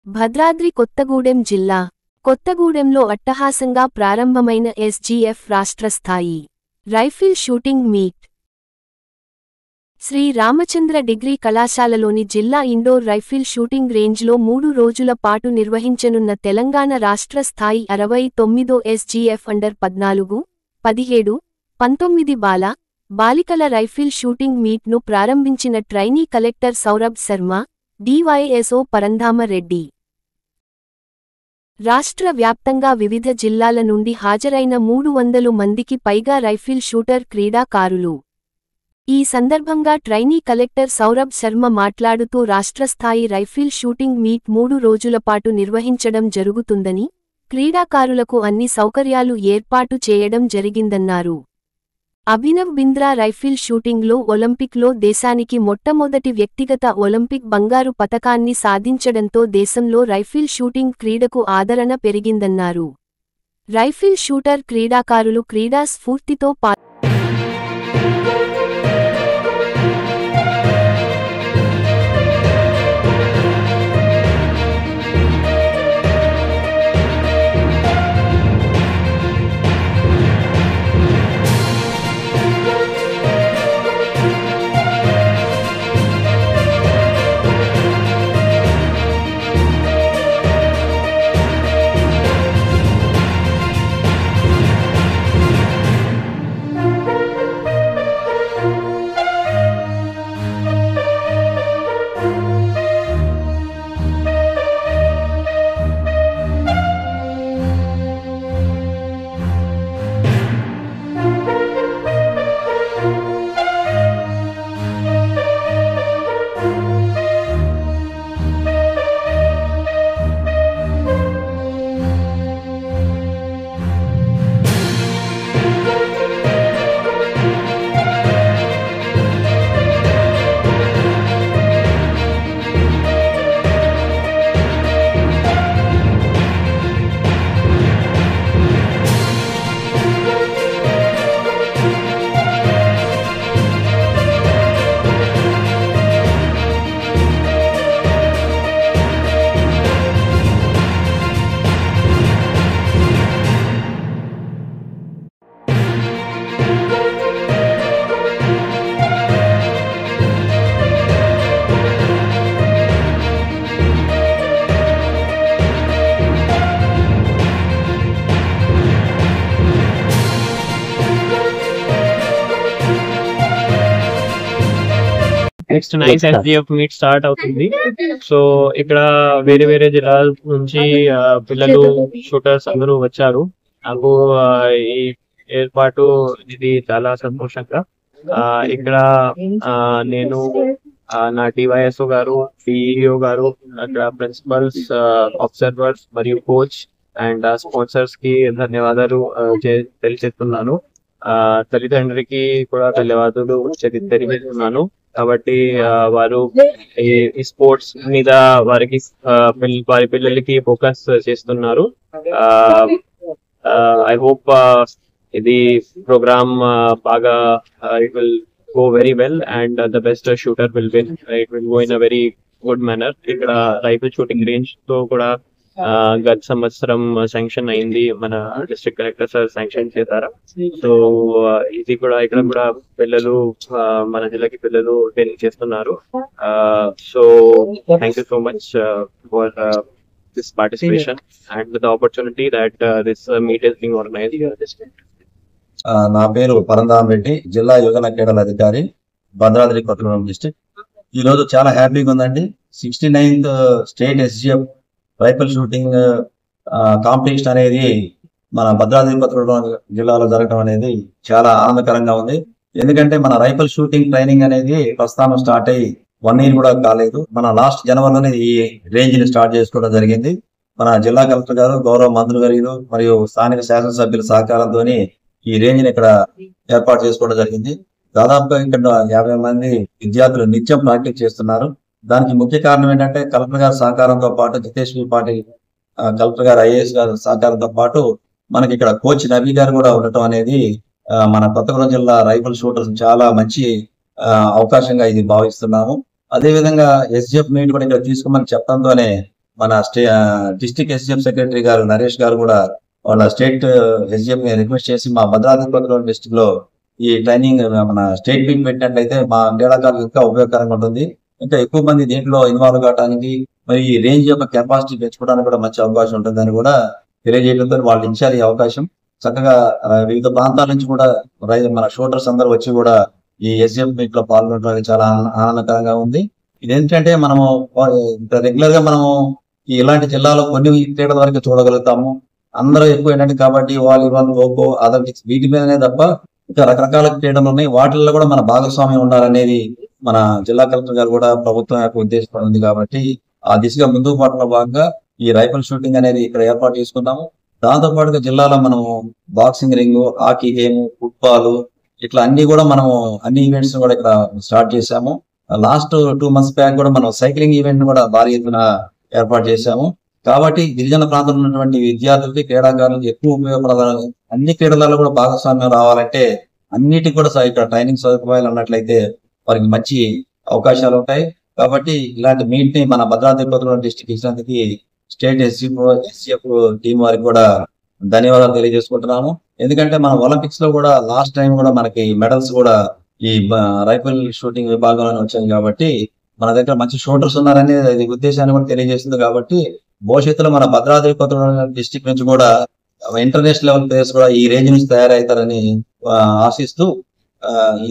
భద్రాద్రి కొత్తగూడెం జిల్లా కొత్తగూడెంలో అట్టహాసంగా ప్రారంభమైన ఎస్జీఎఫ్ రాష్ట్ర స్థాయి rifle shooting meet Sri Ramachandra degree కళాశాలలోని జిల్లా ఇండోర్ రైఫిల్ షూటింగ్ రేంజ్లో 3 రోజుల పాటు నిర్వహించనున్న తెలంగాణ రాష్ట్ర స్థాయి 69వ ఎస్జీఎఫ్ అండర్ 14, 17, 19 బాలికల రైఫిల్ షూటింగ్ మీట్ను ప్రారంభించిన trainee collector Saurabh Sharma, DYSO Parandhama Reddy. రాష్ట్ర వ్యాప్తంగా వివిధ జిల్లాల నుండి హాజరైన 300 మందికి పైగా రైఫిల్ షూటర్ క్రీడాకారులు. ఈ సందర్భంగా ట్రైనీ కలెక్టర్ సౌరభ్ శర్మ మాట్లాడుతూ రాష్ట్రస్థాయి రైఫిల్ షూటింగ్ మీట్ 3 రోజుల పాటు నిర్వహించడం జరుగుతుందని, క్రీడాకారులకు అన్ని సౌకర్యాలు ఏర్పాటు చేయడం జరిగిందన్నారు. అభినవ్ బింద్రా రైఫిల్ షూటింగ్లో ఒలింపిక్లో దేశానికి మొట్టమొదటి వ్యక్తిగత ఒలింపిక్ బంగారు పతకాన్ని సాధించడంతో దేశంలో రైఫిల్ షూటింగ్ క్రీడకు ఆదరణ పెరిగిందన్నారు. రైఫిల్ షూటర్ క్రీడాకారులు క్రీడా స్ఫూర్తితో next nice SGF meet start అవుతుంది. సో ఇక్కడ వేరే వేరే జిల్లాల నుంచి పిల్లలు షూటర్స్ అందరూ వచ్చారు. నాకు ఈ ఏర్పాటు ఇది చాలా సంతోషంగా. ఇక్కడ నేను నా డివైఎస్ఓ గారు, డిఈఓ గారు, అక్కడ ప్రిన్సిపల్స్, అబ్జర్వర్స్ మరియు కోచ్ అండ్ స్పాన్సర్స్ కి ధన్యవాదాలు తెలియజేస్తున్నాను. తల్లిదండ్రికి కూడా ధన్యవాదాలు తెలియజేస్తున్నాను. కాబట్టి వారు ఈ స్పోర్ట్స్ మీద వారి పిల్లలకి ఫోకస్ చేస్తున్నారు. ఐ హోప్ ఇది ప్రోగ్రామ్ బాగా it will go very well and the best shooter will win. It will go in a very good manner. ఇక్కడ రైఫిల్ షూటింగ్ రేంజ్ తో కూడా గత సంవత్సరం శాంక్షన్ అయింది. మన డిస్ట్రిక్ట్ కలెక్టర్ సార్ శాంక్షన్ చేశారు. సో ఇది కూడా ఇక్కడ కూడా పిల్లలు మన జిల్లాకి పిల్లలు ట్రైనింగ్ చేస్తున్నారు. So thank you so much for this participation and the opportunity that this meet is being organized. నా పేరు పరంధామ రెడ్డి, జిల్లా యువజన క్రీడల అధికారి, భద్రాద్రి కొత్తగూడెం డిస్ట్రిక్ట్. ఈ రోజు చాలా హ్యాపీగా ఉందండి. 69th state SGF rifle shooting competition అనేది మన భద్రాద్రి కొత్తగూడెం జిల్లాలో జరగడం అనేది చాలా ఆనందకరంగా ఉంది. ఎందుకంటే మన రైఫిల్ షూటింగ్ ట్రైనింగ్ అనేది ప్రస్థానం స్టార్ట్ అయ్యి 1 year కూడా కాలేదు. మన లాస్ట్ జనవరిలోనే ఈ రేంజ్ ని స్టార్ట్ చేసుకోవడం జరిగింది. మన జిల్లా కలెక్టర్ గారు, గౌరవ మంత్రులు గారు మరియు స్థానిక శాసనసభ్యుల సహకారంతో ఈ రేంజ్ ని ఇక్కడ ఏర్పాటు చేసుకోవడం జరిగింది. దాదాపుగా ఇక్కడ 50 మంది విద్యార్థులు నిత్యం ప్రాక్టీస్ చేస్తున్నారు. దానికి ముఖ్య కారణం ఏంటంటే కలెక్టర్ గారి సహకారంతో పాటు జితేష్ పాటిల్ కలెక్టర్ గారు ఐఏఎస్ గారు సహకారంతో పాటు మనకి ఇక్కడ కోచ్ నబీ గారు కూడా ఉండటం అనేది మన కొత్తగూడెం జిల్లా రైఫిల్ షూటర్స్ చాలా మంచి అవకాశంగా ఇది భావిస్తున్నాము. అదే విధంగా ఎస్జిఎఫ్ మీట్ కూడా ఇక్కడ తీసుకోమని చెప్పడంతోనే మన డిస్ట్రిక్ట్ ఎస్జిఎఫ్ సెక్రటరీ గారు నరేష్ గారు కూడా వాళ్ళ స్టేట్ ఎస్జిఎఫ్ రిక్వెస్ట్ చేసి మా భద్రాద్రి కొత్తగూడెం డిస్ట్రిక్ట్ లో ఈ ట్రైనింగ్ మన స్టేట్ మీట్ పెట్టినట్లయితే మా క్రీడాకారులకు ఇంకా ఉపయోగకరంగా ఉంటుంది. ఇంకా ఎక్కువ మంది దీంట్లో ఇన్వాల్వ్ కావడానికి మరి ఈ రేంజ్ యొక్క కెపాసిటీ పెంచుకోవడానికి కూడా మంచి అవకాశం ఉంటుందని కూడా తెలియజేయడంతో వాళ్ళు ఇచ్చారు ఈ అవకాశం. చక్కగా వివిధ ప్రాంతాల నుంచి కూడా మన షూటర్స్ అందరూ వచ్చి కూడా ఈ ఎస్జిఎఫ్ మీట్ లో పాల్గొనడానికి చాలా ఆనందకరంగా ఉంది. ఇదేంటంటే మనము రెగ్యులర్ గా మనము ఇలాంటి జిల్లాలో కొన్ని క్రీడల వరకు చూడగలుగుతాము. అందరూ ఎక్కువ ఏంటంటే కబడ్డీ, వాలీబాల్, ఖోఖో, అథ్లెటిక్స్ వీటి మీదనే తప్ప ఇంకా రకరకాల క్రీడలు ఉన్నాయి. వాటిల్లో కూడా మన భాగస్వామ్యం ఉండాలనేది మన జిల్లా కలెక్టర్ గారు కూడా ప్రభుత్వం యొక్క ఉద్దేశం ఉంది. కాబట్టి ఆ దిశగా ముందుకు పాటలో భాగంగా ఈ రైఫిల్ షూటింగ్ అనేది ఇక్కడ ఏర్పాటు చేసుకున్నాము. దాంతో పాటుగా జిల్లాలో మనము boxing ring, hockey game, football ఇట్లా అన్ని కూడా మనము అన్ని ఈవెంట్స్ కూడా ఇక్కడ స్టార్ట్ చేశాము. లాస్ట్ 2 months బ్యాక్ కూడా మనం సైక్లింగ్ ఈవెంట్ కూడా భారీ ఎత్తున ఏర్పాటు చేశాము. కాబట్టి గిరిజన ప్రాంతంలో ఉన్నటువంటి విద్యార్థులకి, క్రీడాకారులకు ఎక్కువ ఉపయోగపడాలి. అన్ని క్రీడలలో కూడా భాగస్వామ్యం రావాలంటే అన్నిటికి కూడా ఇక్కడ ట్రైనింగ్ సదుపాయాలు ఉన్నట్లయితే వారికి మంచి అవకాశాలు ఉంటాయి. కాబట్టి ఇలాంటి మీట్ ని మన భద్రాద్రి కొత్తగూడెం డిస్ట్రిక్ట్ ఇచ్చినందుకు స్టేట్ ఎస్జిఎఫ్ టీం వారికి కూడా ధన్యవాదాలు తెలియజేసుకుంటున్నాము. ఎందుకంటే మన ఒలింపిక్స్ లో కూడా లాస్ట్ టైం కూడా మనకి మెడల్స్ కూడా ఈ రైఫిల్ షూటింగ్ విభాగంలో వచ్చాయి. కాబట్టి మన దగ్గర మంచి షూటర్స్ ఉన్నారని ఉద్దేశాన్ని కూడా తెలియజేస్తుంది. కాబట్టి భవిష్యత్తులో మన భద్రాద్రి కొత్తగూడెం డిస్ట్రిక్ట్ నుంచి కూడా ఇంటర్నేషనల్ లెవెల్ ప్లేయర్స్ కూడా ఈ రేంజ్ నుంచి తయారవుతారని ఆశిస్తూ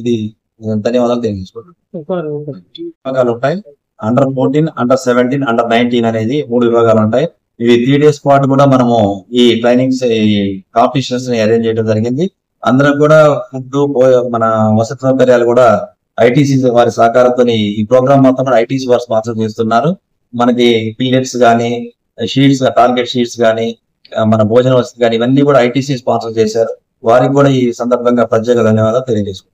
ఇది ధన్యవాదాలు తెలియజేసుకుంటాం. విభాగాలు ఉంటాయి. Under 14, Under 17, Under 19 అనేది 3 విభాగాలు ఉంటాయి. ఇవి 3 days పాటు కూడా మనము ఈ ట్రైనింగ్స్, ఈ కాంపిటీషన్స్ ని అరేంజ్ చేయడం జరిగింది. అందరూ కూడా ఫుడ్, మన వసతి సౌకర్యాలు కూడా ఐటీసీ వారి సహకారంతో ఈ ప్రోగ్రామ్ మొత్తం కూడా ఐటీసీ వారు స్పాన్సర్ చేస్తున్నారు. మనకి పిల్లెట్స్ కానీ, షీట్స్, టార్గెట్ షీట్స్ కానీ, మన భోజన వసతి కానీ ఇవన్నీ కూడా ఐటీసీ స్పాన్సర్ చేశారు. వారికి కూడా ఈ సందర్భంగా ప్రత్యేక ధన్యవాదాలు తెలియజేసుకుంటాం.